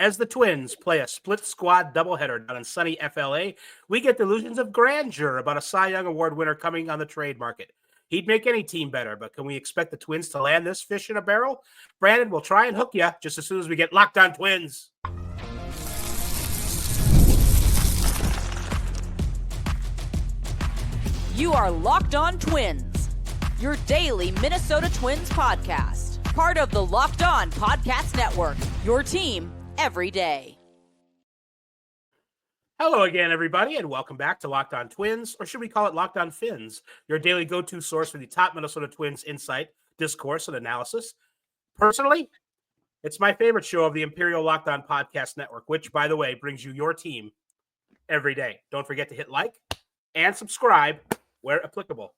As the Twins play a split squad doubleheader down in sunny FLA, we get delusions of grandeur about a Cy Young Award winner coming on the trade market. He'd make any team better, but can we expect the Twins to land this fish in a barrel? Brandon will try and hook you just as soon as we get Locked On Twins. You are Locked On Twins, your daily Minnesota Twins podcast. Part of the Locked On Podcast Network, your team every day. Hello again, everybody, and welcome back to Locked On Twins, or should we call it Locked On Fins, your daily go-to source for the top Minnesota Twins insight, discourse, and analysis. Personally, it's my favorite show of the Imperial Locked On Podcast Network, which, by the way, brings you your team every day. Don't forget to hit like and subscribe where applicable.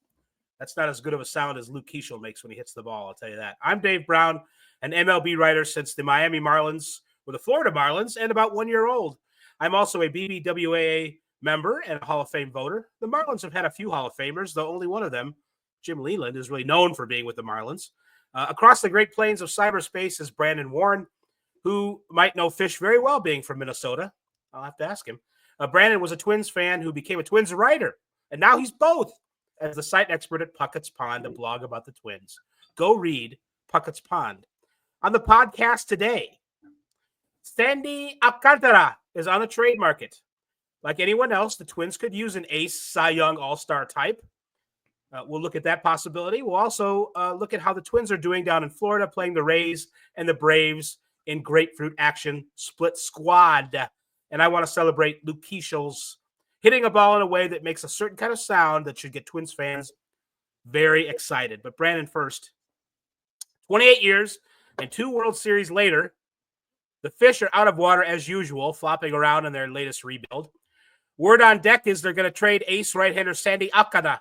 That's not as good of a sound as Luke Keeschel makes when he hits the ball, I'll tell you that. I'm Dave Brown, an MLB writer since the Miami Marlins were the Florida Marlins and about 1 year old. I'm also a BBWAA member and a Hall of Fame voter. The Marlins have had a few Hall of Famers, though only one of them, Jim Leland, is really known for being with the Marlins. Across the Great Plains of cyberspace is Brandon Warren, who might know Fish very well being from Minnesota. I'll have to ask him. Brandon was a Twins fan who became a Twins writer, and now he's both as the site expert at Puckett's Pond, a blog about the Twins. Go read Puckett's Pond. On the podcast today, Sandy Alcantara is on the trade market. Like anyone else, the Twins could use an ace Cy Young all-star type. We'll look at that possibility. We'll also look at how the Twins are doing down in Florida, playing the Rays and the Braves in grapefruit action split squad. And I want to celebrate Luke Keeschel's hitting a ball in a way that makes a certain kind of sound that should get Twins fans very excited. But Brandon first, 28 years and 2 World Series later, the Fish are out of water as usual, flopping around in their latest rebuild. Word on deck is they're going to trade ace right-hander Sandy Alcantara,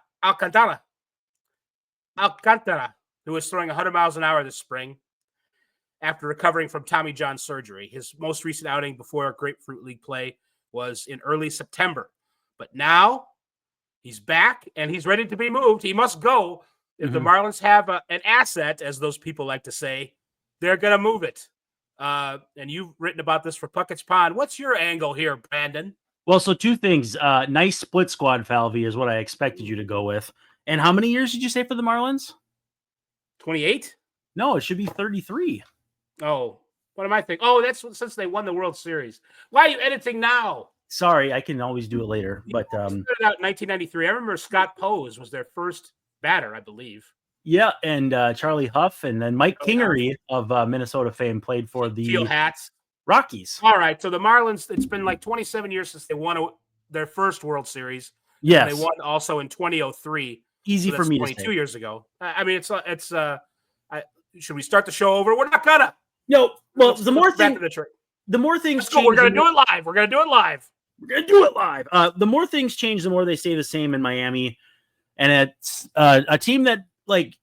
who is throwing 100 miles an hour this spring after recovering from Tommy John surgery. His most recent outing before Grapefruit League play was in early September. But now he's back and he's ready to be moved. He must go. If the Marlins have an asset, as those people like to say, they're going to move it. And you've written about this for Puckett's Pond. What's your angle here, Brandon? Well, so 2 things. Nice split squad, Falvey, is what I expected you to go with. And how many years did you say for the Marlins? 28? No, it should be 33. Oh, what am I thinking? Oh, that's since they won the World Series. Why are you editing now? Sorry, I can always do it later. But started out in 1993. I remember Scott Pose was their first batter, I believe. Yeah, and Charlie Huff, and then Mike Kingery of Minnesota fame played for the Teal Hats Rockies. All right, so the Marlins, it's been like 27 years since they won their first World Series. Yes. They won also in 2003. Easy so for me to say. 22 years ago. I mean, should we start the show over? We're not gonna. No, well, the more things change. We're gonna do it live. We're gonna do it live. The more things change, the more they stay the same in Miami. And it's a team that like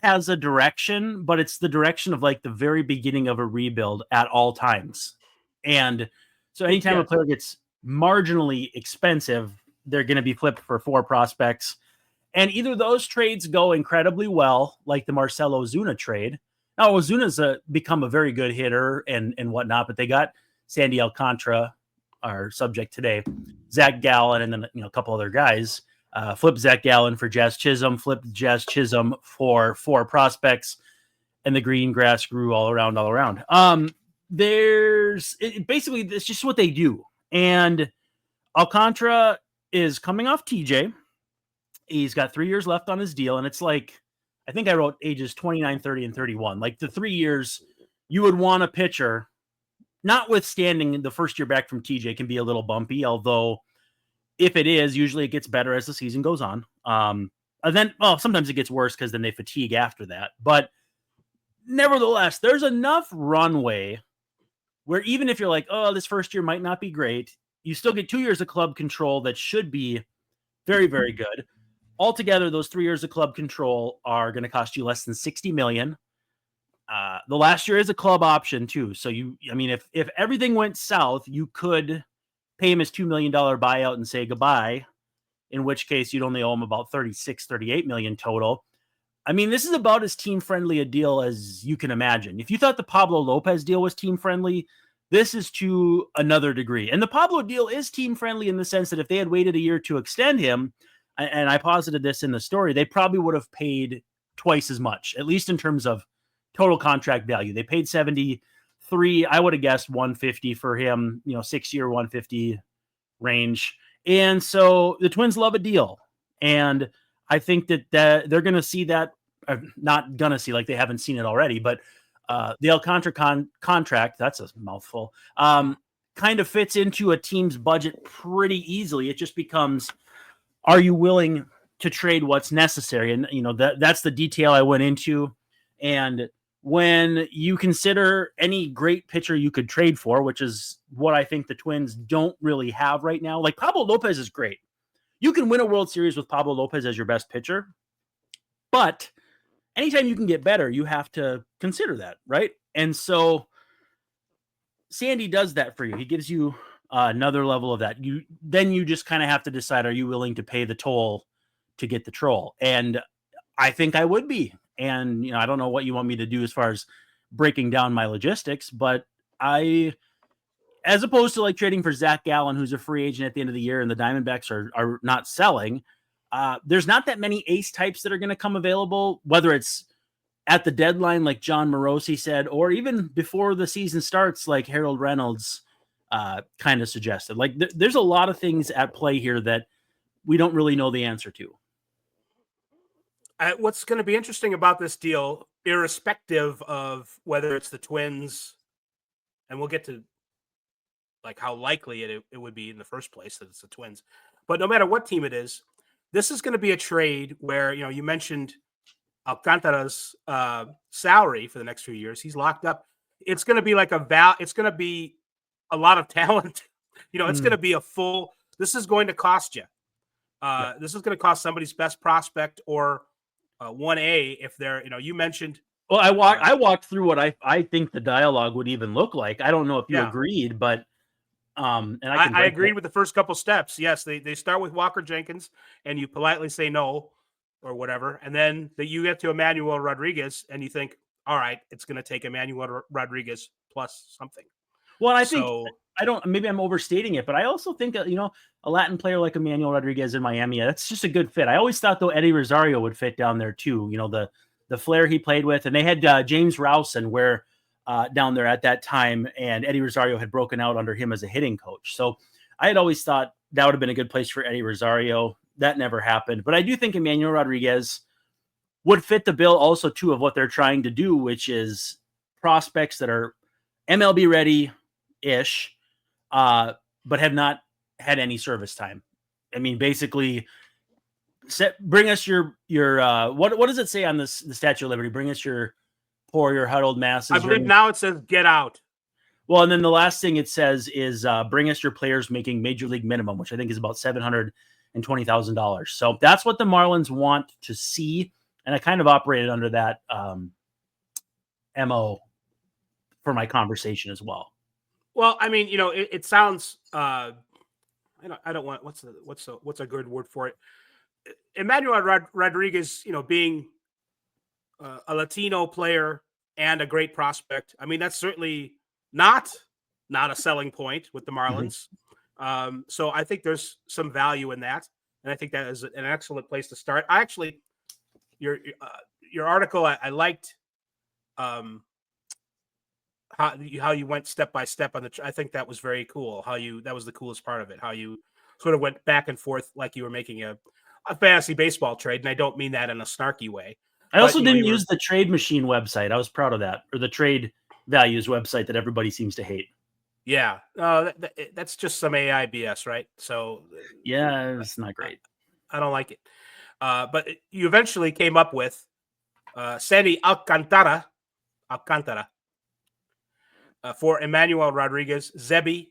has a direction, but it's the direction of like the very beginning of a rebuild at all times. And so anytime a player gets marginally expensive, they're going to be flipped for 4 prospects. And either those trades go incredibly well, like the Marcell Ozuna trade. Now, Ozuna's become a very good hitter and whatnot, but they got Sandy Alcantara, our subject today, Zach Gallen, and then a couple other guys. Flipped Zach Gallen for Jazz Chisholm, flipped Jazz Chisholm for 4 prospects, and the green grass grew all around. Basically, it's just what they do. And Alcantara is coming off TJ. He's got 3 years left on his deal, and it's like, I think I wrote ages 29, 30, and 31. Like the 3 years, you would want a pitcher, notwithstanding the first year back from TJ can be a little bumpy, although if it is, usually it gets better as the season goes on. And then, sometimes it gets worse because then they fatigue after that. But nevertheless, there's enough runway where even if you're like, oh, this first year might not be great, you still get 2 years of club control that should be very, very good. Altogether, those 3 years of club control are going to cost you less than $60 million. The last year is a club option too. So if everything went south, you could pay him his $2 million buyout and say goodbye, in which case you'd only owe him about $38 million total. I mean, this is about as team-friendly a deal as you can imagine. If you thought the Pablo Lopez deal was team-friendly, This is to another degree. And the Pablo deal is team friendly in the sense that if they had waited a year to extend him, and I posited this in the story, they probably would have paid twice as much, at least in terms of total contract value. They paid 73. I would have guessed 150 for him, 6-year 150 range. And so the Twins love a deal. And I think that they're going to see that, not going to see, like they haven't seen it already, but the Alcantara contract, that's a mouthful, kind of fits into a team's budget pretty easily. It just becomes, are you willing to trade what's necessary? And, that's the detail I went into. And when you consider any great pitcher you could trade for, which is what I think the Twins don't really have right now, like Pablo Lopez is great. You can win a World Series with Pablo Lopez as your best pitcher, but anytime you can get better, you have to consider that, right? And so Sandy does that for you. He gives you another level of that. Then you just kind of have to decide, are you willing to pay the toll to get the troll? And I think I would be. And, I don't know what you want me to do as far as breaking down my logistics, but as opposed to like trading for Zach Gallen, who's a free agent at the end of the year and the Diamondbacks are not selling, there's not that many ace types that are going to come available, whether it's at the deadline, like John Morosi said, or even before the season starts, like Harold Reynolds kind of suggested. Like there's a lot of things at play here that we don't really know the answer to. What's going to be interesting about this deal, irrespective of whether it's the Twins, and we'll get to like how likely it would be in the first place that it's the Twins, but no matter what team it is, this is going to be a trade where, you mentioned Alcantara's salary for the next few years. He's locked up. It's going to be like it's going to be a lot of talent. It's going to be this is going to cost you. This is going to cost somebody's best prospect or 1A if they're, you mentioned. Well, I walked through what I think the dialogue would even look like. I don't know if you agreed, but and I agreed with the first couple steps. Yes, they start with Walker Jenkins, and you politely say no or whatever, and then you get to Emmanuel Rodriguez, and you think, all right, it's going to take Emmanuel Rodriguez plus something. Well, I think maybe I'm overstating it, but I also think that, a Latin player like Emmanuel Rodriguez in Miami, that's just a good fit. I always thought, though, Eddie Rosario would fit down there too. The flair he played with, and they had James Rowson down there at that time, and Eddie Rosario had broken out under him as a hitting coach. So I had always thought that would have been a good place for Eddie Rosario. That never happened, but I do think Emmanuel Rodriguez would fit the bill also too of what they're trying to do, which is prospects that are MLB ready-ish, but have not had any service time. I mean, basically, bring us your what does it say on the Statue of Liberty? Bring us your poor, your huddled masses. I believe now it says get out. Well, and then the last thing it says is bring us your players making major league minimum, which I think is about $720,000. So that's what the Marlins want to see, and I kind of operated under that MO for my conversation as well. Well, I mean, it sounds. I don't want what's a good word for it. Emmanuel Rodriguez, being a Latino player and a great prospect. I mean, that's certainly not a selling point with the Marlins. Mm-hmm. So I think there's some value in that, and I think that is an excellent place to start. I actually, your article, I liked how you went step by step on I think that was very cool. That was the coolest part of it. How you sort of went back and forth like you were making a fantasy baseball trade, and I don't mean that in a snarky way. I also didn't use the Trade Machine website. I was proud of that, or the Trade Values website that everybody seems to hate. Yeah, that's just some AI BS, right? So yeah, it's not great. I don't like it. But you eventually came up with Sandy Alcantara for Emmanuel Rodriguez, Zebi,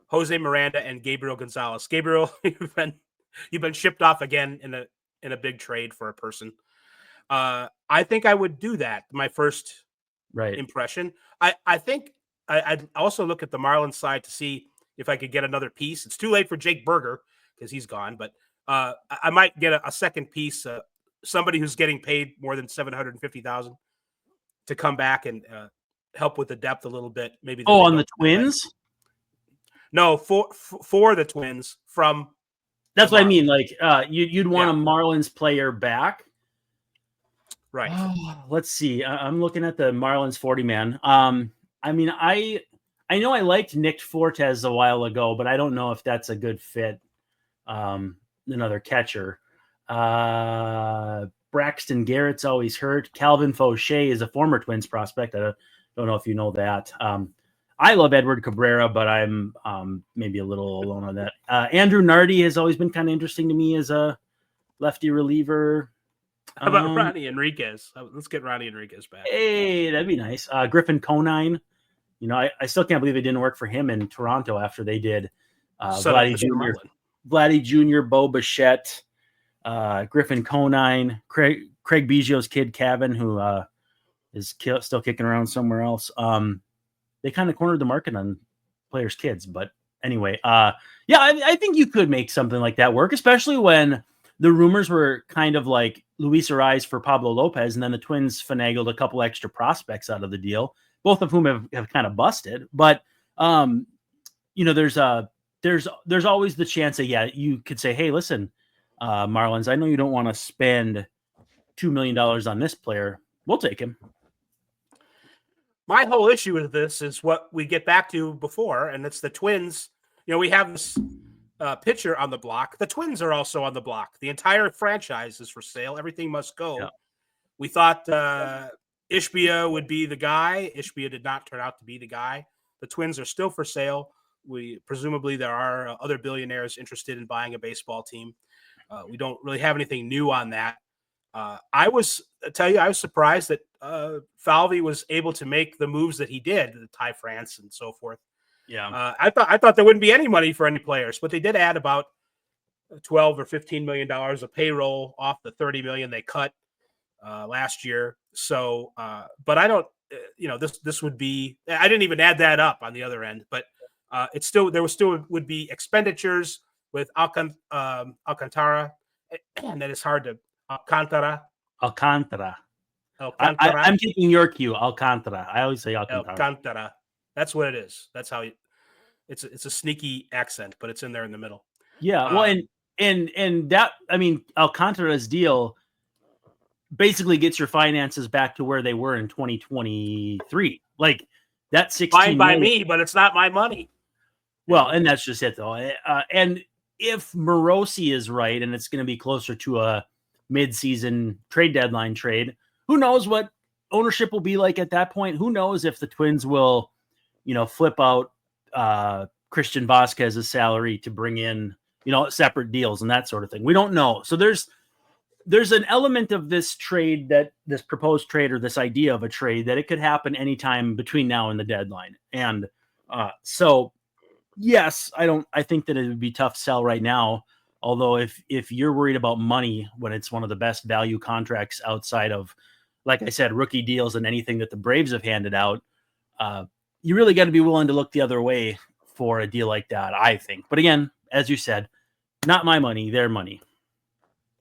Jose Miranda, and Gabriel Gonzalez. Gabriel, you've been shipped off again in a big trade for a person. I think I would do that. My first impression. I think I'd also look at the Marlins side to see if I could get another piece. It's too late for Jake Berger because he's gone, but I might get a second piece, somebody who's getting paid more than $750,000 to come back and help with the depth a little bit. Maybe. Oh, on the Twins? No, for the Twins from. That's what I mean. Like, you'd want a Marlins player back. Right. Let's see. I'm looking at the Marlins 40-man. I mean, I know I liked Nick Fortes a while ago, but I don't know if that's a good fit. Another catcher. Braxton Garrett's always hurt. Calvin Fauché is a former Twins prospect. I don't know if you know that. I love Edward Cabrera, but I'm maybe a little alone on that. Andrew Nardi has always been kind of interesting to me as a lefty reliever. How about Ronnie Enriquez? Let's get Ronnie Enriquez back. Hey, that'd be nice. Griffin Conine. You know, I still can't believe it didn't work for him in Toronto after they did. Vladdy Jr., Bo Bichette, Griffin Conine, Craig Biggio's kid, Kevin, who is still kicking around somewhere else. They kind of cornered the market on players' kids. But anyway, I think you could make something like that work, especially when the rumors were kind of like Luis Ariz for Pablo Lopez, and then the Twins finagled a couple extra prospects out of the deal, both of whom have kind of busted. But, there's always the chance that, you could say, hey, listen, Marlins, I know you don't want to spend $2 million on this player. We'll take him. My whole issue with this is what we get back to before, and it's the Twins. We have this pitcher on the block. The Twins are also on the block. The entire franchise is for sale. Everything must go. Yeah. We thought Ishbia would be the guy. Ishbia did not turn out to be the guy. The Twins are still for sale. Presumably there are other billionaires interested in buying a baseball team. We don't really have anything new on that. I was surprised that Falvey was able to make the moves that he did, the Ty France and so forth. Yeah, I thought there wouldn't be any money for any players, but they did add about $12 or $15 million of payroll off the $30 million they cut last year. So, but I don't, this would be. I didn't even add that up on the other end, but it's still would be expenditures with Alcantara, and that is hard to. Alcantara. I'm taking your cue, Alcantara. I always say Alcantara. That's what it is. That's how it's a sneaky accent, but it's in there in the middle. Yeah. Well, and that, I mean, Alcantara's deal basically gets your finances back to where they were in 2023. Like that 16 fine by me, but it's not my money. Well, and that's just it though. And if Morosi is right, and it's going to be closer to a mid-season trade deadline trade, who knows what ownership will be like at that point? Who knows if the Twins will, flip out Christian Vasquez's salary to bring in, separate deals and that sort of thing. We don't know. So there's an element of this trade, this proposed trade or this idea of a trade, that it could happen anytime between now and the deadline. And so, yes, I think that it would be tough to sell right now. Although if you're worried about money when it's one of the best value contracts outside of, like I said, rookie deals and anything that the Braves have handed out, you really got to be willing to look the other way for a deal like that, I think. But again, as you said, not my money, their money.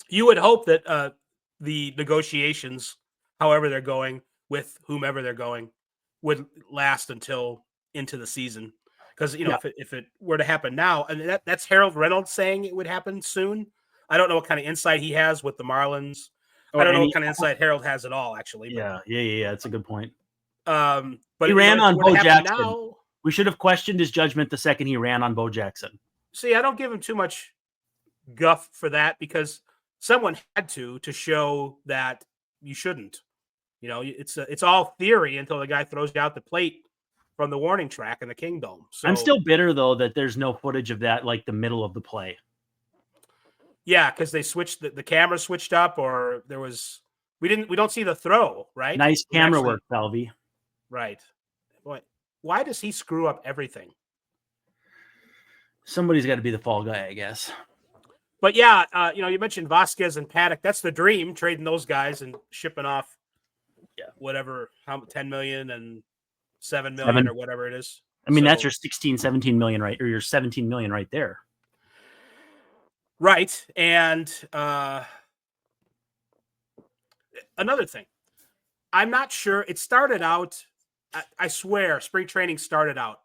You would hope that the negotiations, however they're going, with whomever they're going, would last until into the season. Because, if it were to happen now, and that's Harold Reynolds saying it would happen soon. I don't know what kind of insight he has with the Marlins. I don't know what kind of insight Harold has at all, actually. But, yeah. That's a good point. But he ran on Bo Jackson. Now, we should have questioned his judgment the second he ran on Bo Jackson. See, I don't give him too much guff for that, because someone had to show that you shouldn't. It's all theory until the guy throws you out the plate from the warning track in the Kingdom. So, I'm still bitter though that there's no footage of that, like the middle of the play. Yeah, because they switched the camera switched up, or there was we don't see the throw, right? Nice camera work, Falvey. Right. Boy, why does he screw up everything? Somebody's got to be the fall guy, I guess. But yeah, you mentioned Vasquez and Paddock. That's the dream, trading those guys and shipping off, whatever, how 10 million and 7 million or whatever it is. I mean, that's your 16, 17 million, right? Or your 17 million right there. Right. And another thing, I'm not sure. It started out I swear, spring training started out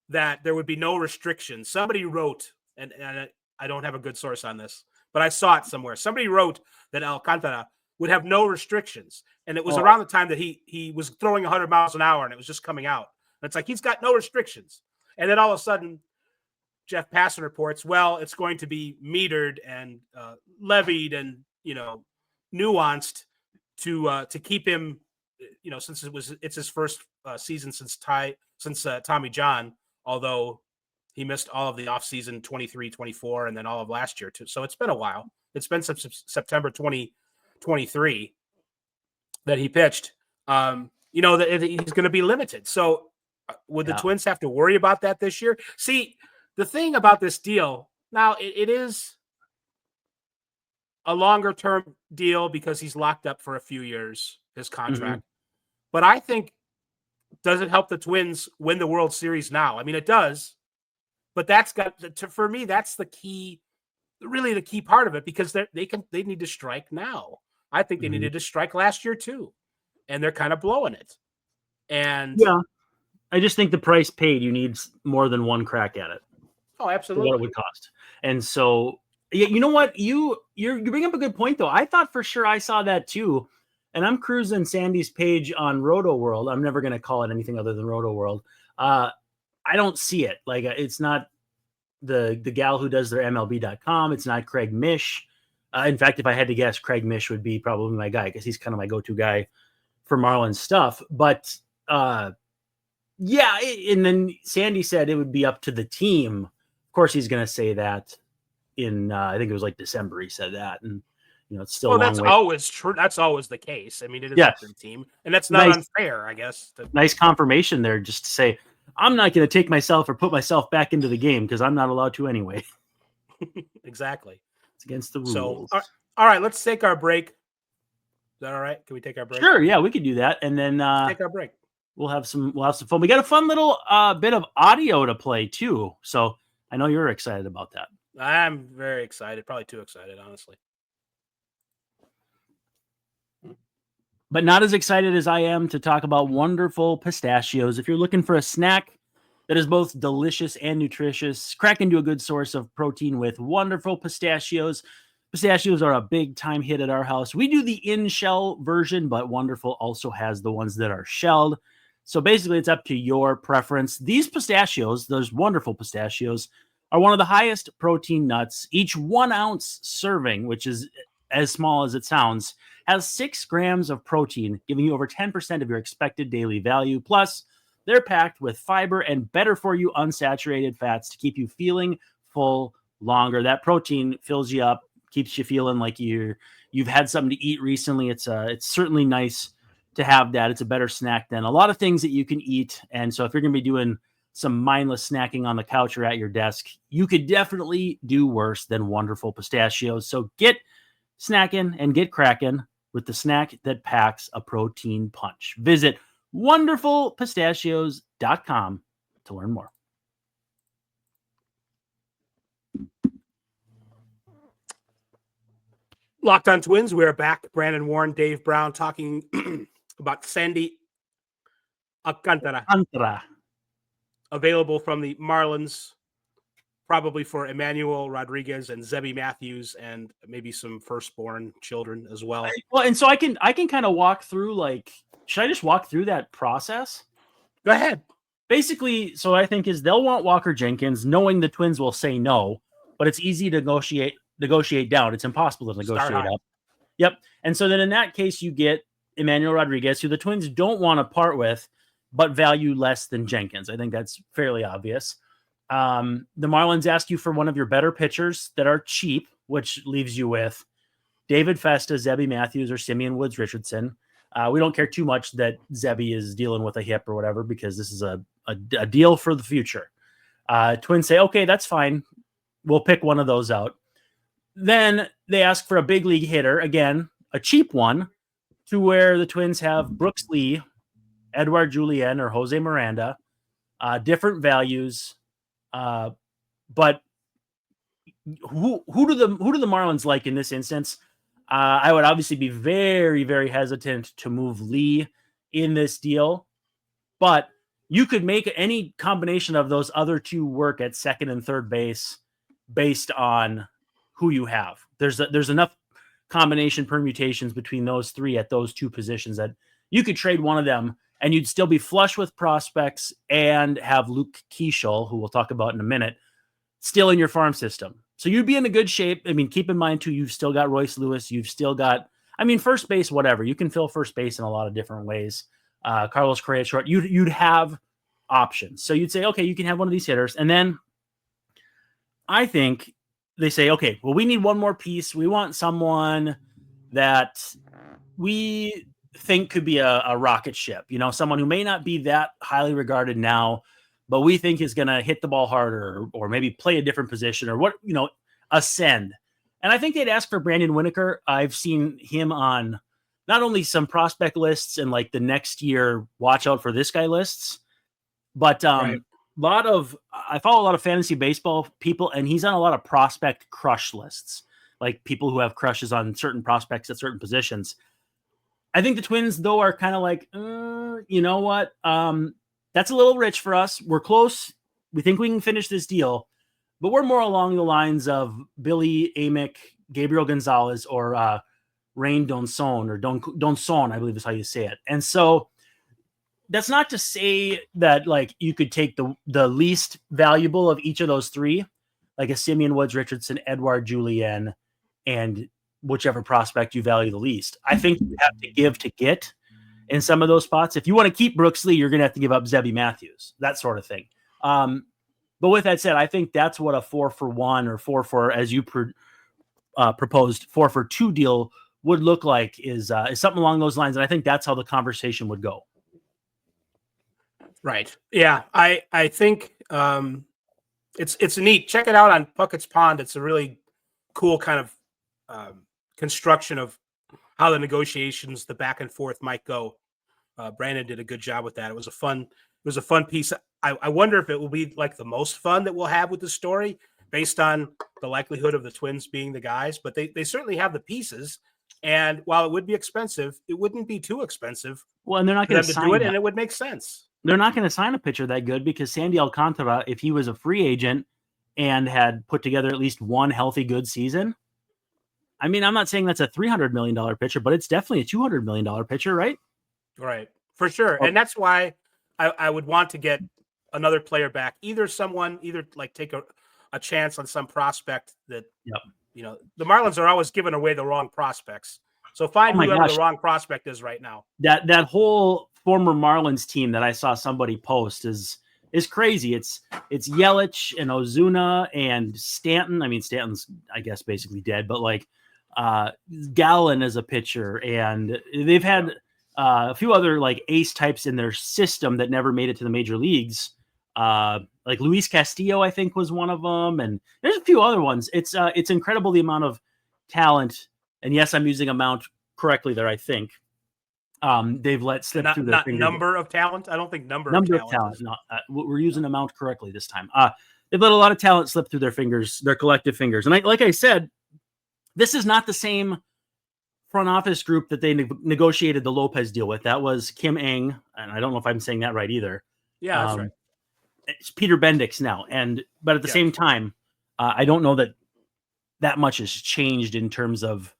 that there would be no restrictions. Somebody wrote, and I don't have a good source on this, but I saw it somewhere. Somebody wrote that Alcantara would have no restrictions, and it was around the time that he was throwing 100 miles an hour, and it was just coming out. And it's like he's got no restrictions, and then all of a sudden, Jeff Passan reports, well, it's going to be metered and levied and nuanced to keep him, since it's his first season since Tommy John, although he missed all of the offseason 23, 24, and then all of last year too. So it's been a while. It's been since September 2023 that he pitched. That he's going to be limited. So would the Twins have to worry about that this year? See, the thing about this deal, now it is a longer term deal because he's locked up for a few years, his contract. Mm-hmm. But I think, does it help the Twins win the World Series now? I mean, it does, but for me, that's the key, really the key part of it, because they need to strike now. I think they needed to strike last year too, and they're kind of blowing it. And I just think the price paid, you need more than one crack at it. Oh, absolutely. What it would cost. And so, you know what? You bring up a good point, though. I thought for sure I saw that too. And I'm cruising Sandy's page on Roto World. I'm never going to call it anything other than Roto World. I don't see it. Like, it's not the gal who does their MLB.com. It's not Craig Mish. In fact, if I had to guess, Craig Mish would be probably my guy, because he's kind of my go-to guy for Marlins stuff. But and then Sandy said it would be up to the team. Of course, he's going to say that in I think it was like December. He said that, and it's still. Well, that's always true. That's always the case. I mean, it is up to the team, and that's not unfair, I guess. Nice confirmation there, just to say I'm not going to take myself or put myself back into the game because I'm not allowed to anyway. Exactly, it's against the rules. So, all right, let's take our break. Is that all right? Can we take our break? Sure. Yeah, we could do that, and then take our break. We'll have some fun. We got a fun little bit of audio to play too. So I know you're excited about that. I'm very excited. Probably too excited, honestly. But not as excited as I am to talk about wonderful pistachios. If you're looking for a snack that is both delicious and nutritious, crack into a good source of protein with wonderful pistachios. Pistachios are a big time hit at our house. We do the in-shell version, but Wonderful also has the ones that are shelled. So basically, it's up to your preference. These pistachios, those wonderful pistachios, are one of the highest protein nuts. Each 1 ounce serving, which is as small as it sounds, has 6 grams of protein, giving you over 10% of your expected daily value. Plus, they're packed with fiber and better for you unsaturated fats to keep you feeling full longer. That protein fills you up, keeps you feeling like you've had something to eat recently. It's certainly nice to have that. It's a better snack than a lot of things that you can eat. And so if you're going to be doing some mindless snacking on the couch or at your desk, you could definitely do worse than Wonderful Pistachios. So get snackin' and get crackin' with the snack that packs a protein punch. Visit wonderfulpistachios.com to learn more. Locked on Twins, we are back. Brandon Warren, Dave Brown, talking about Sandy Alcantara. Available from the Marlins, probably for Emmanuel Rodriguez and Zebby Matthews, and maybe some firstborn children as well. Well, and so I can kind of walk through, should I just walk through that process? Go ahead. Basically, so I think is they'll want Walker Jenkins, knowing the Twins will say no, but it's easy to negotiate down. It's impossible to negotiate up. Yep. And so then in that case, you get Emmanuel Rodriguez, who the Twins don't want to part with, but value less than Jenkins. I think that's fairly obvious. The Marlins ask you for one of your better pitchers that are cheap, which leaves you with David Festa, Zebby Matthews, or Simeon Woods Richardson. We don't care too much that Zebby is dealing with a hip or whatever, because this is a deal for the future. Twins say, okay, that's fine. We'll pick one of those out. Then they ask for a big league hitter, again, a cheap one, to where the Twins have Brooks Lee, Edouard Julien, or Jose Miranda, different values. But who do the Marlins like in this instance? I would obviously be very, very hesitant to move Lee in this deal. but you could make any combination of those other two work at second and third base based on who you have. There's enough combination permutations between those three at those two positions that you could trade one of them and you'd still be flush with prospects and have Luke Keeschel, who we'll talk about in a minute, still in your farm system. So you'd be in a good shape. I mean, keep in mind too, you've still got Royce Lewis. You've still got, I mean, first base, whatever. You can fill first base in a lot of different ways. Carlos Correa short, you'd have options. So you'd say, okay, you can have one of these hitters. And then I think they say, okay, well, we need one more piece. We want someone that we think could be a rocket ship, someone who may not be that highly regarded now, but we think is going to hit the ball harder or maybe play a different position or what, ascend. And I think they'd ask for Brandon Winokur. I've seen him on not only some prospect lists and like the next year, watch out for this guy lists, but I follow a lot of fantasy baseball people, and he's on a lot of prospect crush lists, like people who have crushes on certain prospects at certain positions. I think the Twins, though, are kind of like, you know what? That's a little rich for us. We're close. We think we can finish this deal, but we're more along the lines of Billy Amick, Gabriel Gonzalez, or Rain Donson, or Donson, I believe is how you say it. And so that's not to say that like you could take the least valuable of each of those three, like a Simeon Woods Richardson, Edouard Julien, and whichever prospect you value the least. I think you have to give to get in some of those spots. If you want to keep Brooks Lee, you're going to have to give up Zebby Matthews, that sort of thing. But with that said, I think that's what a 4-for-1 or 4 for, as you proposed, 4-for-2 deal would look like is something along those lines. And I think that's how the conversation would go. Right. Yeah. I think it's neat. Check it out on Puckett's Pond. It's a really cool kind of construction of how the negotiations, the back and forth might go. Brandon did a good job with that. It was a fun piece. I wonder if it will be like the most fun that we'll have with the story based on the likelihood of the Twins being the guys, but they certainly have the pieces. And while it would be expensive, it wouldn't be too expensive. Well, and they're not going to do it, and it would make sense. They're not going to sign a pitcher that good because Sandy Alcantara, if he was a free agent and had put together at least one healthy, good season, I mean, I'm not saying that's a $300 million pitcher, but it's definitely a $200 million pitcher, right? Right, for sure. And that's why I would want to get another player back, either like take a chance on some prospect that, the Marlins are always giving away the wrong prospects. So find whoever the wrong prospect is right now. That whole former Marlins team that I saw somebody post is crazy. It's Yelich and Ozuna and Stanton. I mean, Stanton's, I guess, basically dead, but like Gallen as a pitcher, and they've had a few other like ace types in their system that never made it to the major leagues. Like Luis Castillo, I think, was one of them, and there's a few other ones. It's incredible the amount of talent. And yes, I'm using amount correctly there, I think. They've let slip through their fingers. Number of talent? I don't think number of talent. No, we're using amount correctly this time. They've let a lot of talent slip through their fingers, their collective fingers. And like I said, this is not the same front office group that they negotiated the Lopez deal with. That was Kim Ng, and I don't know if I'm saying that right either. Yeah, that's right. It's Peter Bendix now. But at the same time, I don't know that much has changed in terms of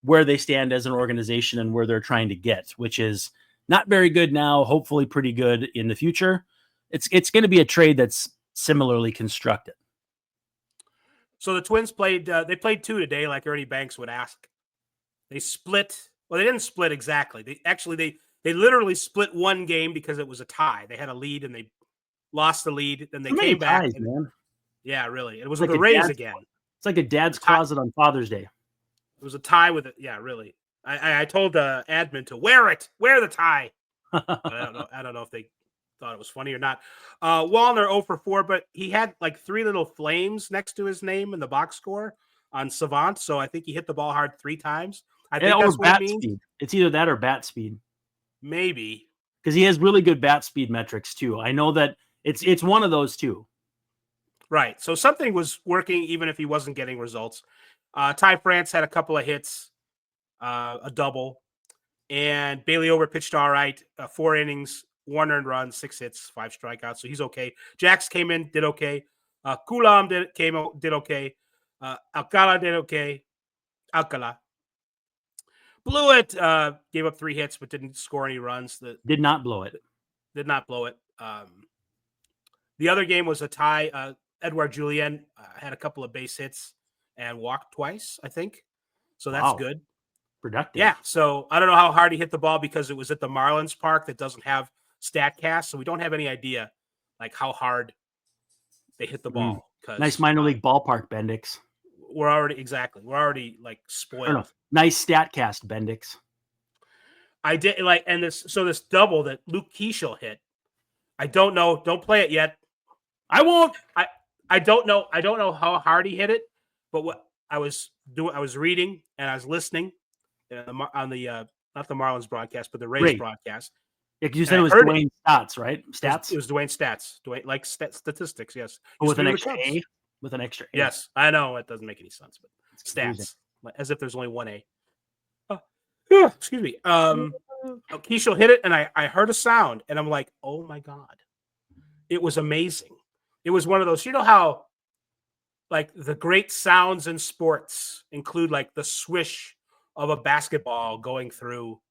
where they stand as an organization and where they're trying to get, which is not very good now, hopefully pretty good in the future. It's going to be a trade that's similarly constructed. So the Twins played 2 today, like Ernie Banks would ask. They split. Well, they didn't split exactly. They literally split one game because it was a tie. They had a lead and they lost the lead. Then they came back. Man. Yeah, really. It was like with the Rays again. It's like a dad's closet on Father's Day. It was a tie with it. Yeah, really. I told the admin to wear the tie. I don't know if they thought it was funny or not. Wallner 0 for 4, but he had like 3 little flames next to his name in the box score on Savant. So I think he hit the ball hard 3 times. I think that's what it means. Speed. It's either that or bat speed. Maybe. Because he has really good bat speed metrics too. I know that it's one of those two. Right. So something was working even if he wasn't getting results. Ty France had a couple of hits, a double, and Bailey Over pitched all right, 4 innings, 1 earned run, 6 hits, 5 strikeouts. So he's okay. Jax came in, did okay. Kulam did okay. Alcala did okay. Alcala blew it. Gave up 3 hits, but didn't score any runs. Did not blow it. Did not blow it. The other game was a tie. Edouard Julien had a couple of base hits and walked twice, I think. So that's good. Productive. Yeah. So I don't know how hard he hit the ball because it was at the Marlins park that doesn't have StatCast. So we don't have any idea like how hard they hit the ball. Nice minor league ballpark, Bendix. We're already like spoiled. Nice StatCast, Bendix. I did like, and this double that Luke Keeschel hit. I don't know. Don't play it yet. I won't. I don't know. I don't know how hard he hit it, but what I was reading and I was listening on the not the Marlins broadcast, but the Rays broadcast. Yeah, because you said it was Dwayne Stats, right? Stats. It was Dwayne Stats. Dwayne like statistics. Yes, with an extra A. With an extra A. Yes, I know it doesn't make any sense, but stats as if there's only one A. Excuse me. Keeschel hit it, and I heard a sound, and I'm like, oh my god, it was amazing. It was one of those, you know how like the great sounds in sports include like the swish of a basketball going through,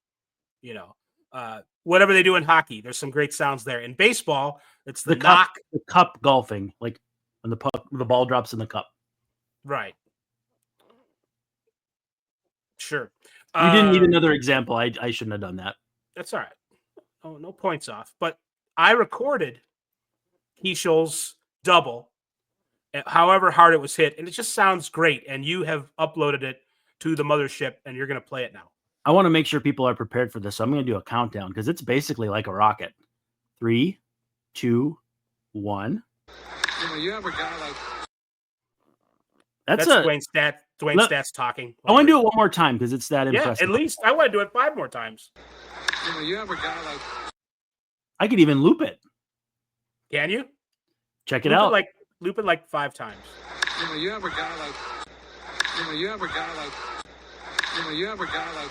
whatever they do in hockey. There's some great sounds there. In baseball, it's the knock. The cup golfing, like when the ball drops in the cup. Right. Sure. You didn't need another example. I shouldn't have done that. That's all right. Oh, no points off. But I recorded Keeschel's double, however hard it was hit, and it just sounds great. And you have uploaded it to the mothership, and you're going to play it now. I want to make sure people are prepared for this, so I'm going to do a countdown because it's basically like a rocket. 3, 2, 1. You have a guy like that's Dwayne Stats talking. I want to do it one more time because it's that impressive. Yeah, at least I want to do it 5 more times. You have a guy like I could even loop it. Can you? Check it out. Loop it like 5 times. You have a guy like you have a guy like you have a guy like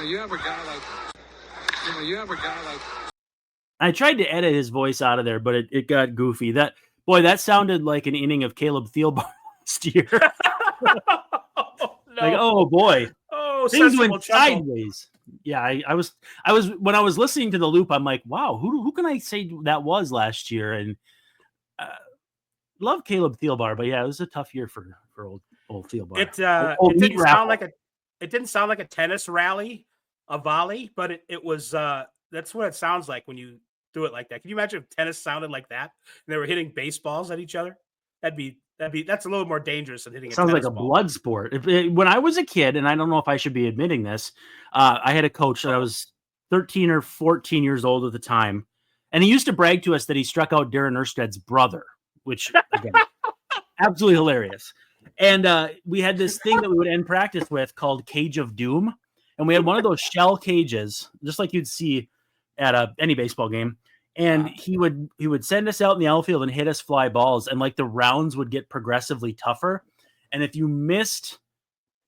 you have a guy like you have a guy like I tried to edit his voice out of there, but it got goofy. That sounded like an inning of Caleb Thielbar last year. No. Like, oh boy. Oh, things went sideways. Yeah, I was when I was listening to the loop, I'm like, wow, who can I say that was last year? And love Caleb Thielbar, but yeah, it was a tough year for old Thielbar. It didn't sound like a tennis rally, a volley, but it was that's what it sounds like when you do it like that. Can you imagine if tennis sounded like that and they were hitting baseballs at each other? That's a little more dangerous than hitting. Sounds like a blood sport. When I was a kid, and I don't know if I should be admitting this, I had a coach that I was 13 or 14 years old at the time, and he used to brag to us that he struck out Darren Ersted's brother, which again, absolutely hilarious. And we had this thing that we would end practice with called Cage of Doom, and we had one of those shell cages, just like you'd see at any baseball game. And he would send us out in the outfield and hit us fly balls, and like the rounds would get progressively tougher. And if you missed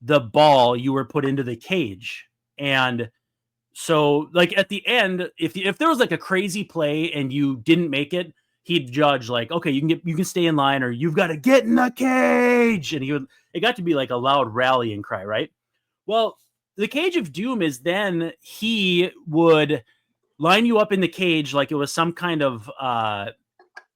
the ball, you were put into the cage. And so, like at the end, if there was like a crazy play and you didn't make it, he'd judge like, okay, you can stay in line, or you've got to get in the cage. And it got to be like a loud rallying cry, right? Well, the Cage of Doom is then he would line you up in the cage like it was some kind of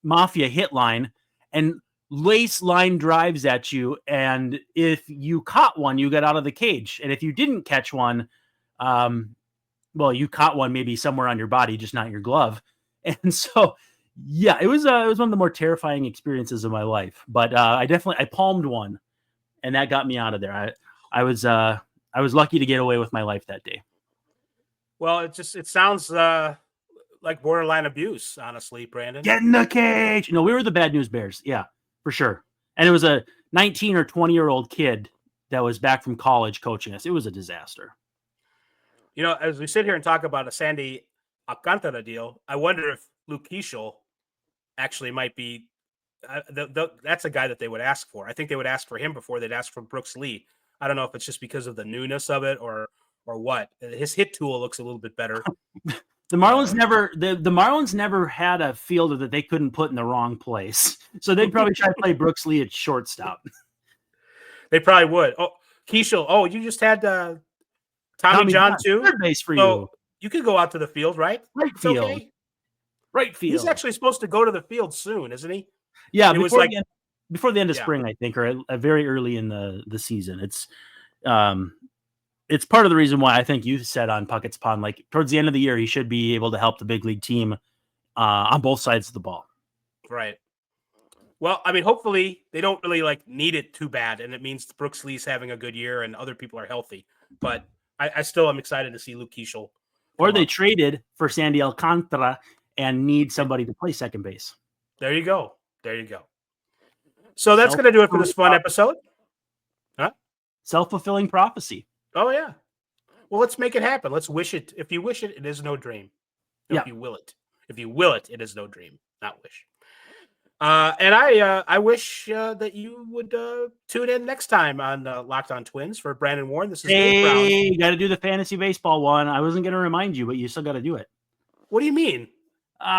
mafia hit line and lace line drives at you. And if you caught one, you got out of the cage. And if you didn't catch one, you caught one maybe somewhere on your body, just not your glove. And so, yeah, it was one of the more terrifying experiences of my life. But I palmed one, and that got me out of there. I was lucky to get away with my life that day. Well, it sounds like borderline abuse, honestly, Brandon. Get in the cage. No, we were the Bad News Bears. Yeah, for sure. And it was a 19 or 20-year-old kid that was back from college coaching us. It was a disaster. As we sit here and talk about a Sandy Alcantara deal, I wonder if Luke Keeschel actually might be that's a guy that they would ask for. I think they would ask for him before they'd ask for Brooks Lee. I don't know if it's just because of the newness of it or what. His hit tool looks a little bit better. The Marlins never had a fielder that they couldn't put in the wrong place. So they'd probably try to play Brooks Lee at shortstop. They probably would. Oh, Keishel. Oh, you just had Tommy John too. Third base for So you. you could go out to the field, right? Right It's field. okay. Right field. He's actually supposed to go to the field soon, isn't he? Yeah, It was before like- before the end of Yeah. spring, I think, or very early in the season. It's part of the reason why I think you said on Puckett's Pond, like towards the end of the year, he should be able to help the big league team on both sides of the ball. Right. Well, I mean, hopefully they don't really like need it too bad, and it means Brooks Lee's having a good year and other people are healthy. But I still am excited to see Luke Keishel. Or they traded for Sandy Alcantara and need somebody to play second base. There you go. There you go. So that's going to do it for this fun episode. Self-fulfilling prophecy. Oh, yeah. Well, let's make it happen. Let's wish it. If you wish it, it is no dream. No, Yeah. If you will it. If you will it, it is no dream, not wish. And I wish that you would tune in next time on Locked On Twins. For Brandon Warren, this is Dave Brown. Hey, you got to do the fantasy baseball one. I wasn't going to remind you, but you still got to do it. What do you mean?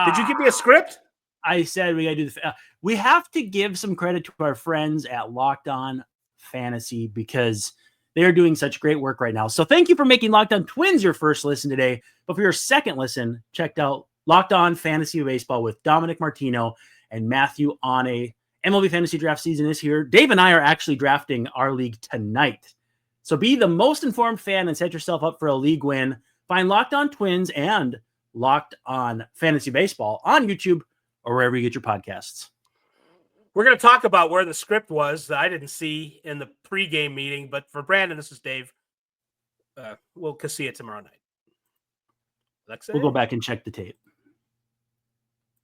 Did you give me a script? I said we got to do the. We have to give some credit to our friends at Locked On Fantasy because they are doing such great work right now. So thank you for making Locked On Twins your first listen today. But for your second listen, checked out Locked On Fantasy Baseball with Dominic Martino and Matthew Ane. MLB Fantasy Draft season is here. Dave and I are actually drafting our league tonight. So be the most informed fan and set yourself up for a league win. Find Locked On Twins and Locked On Fantasy Baseball on YouTube or wherever you get your podcasts. We're going to talk about where the script was that I didn't see in the pregame meeting. But for Brandon, this is Dave. We'll see it tomorrow night. We'll go back and check the tape.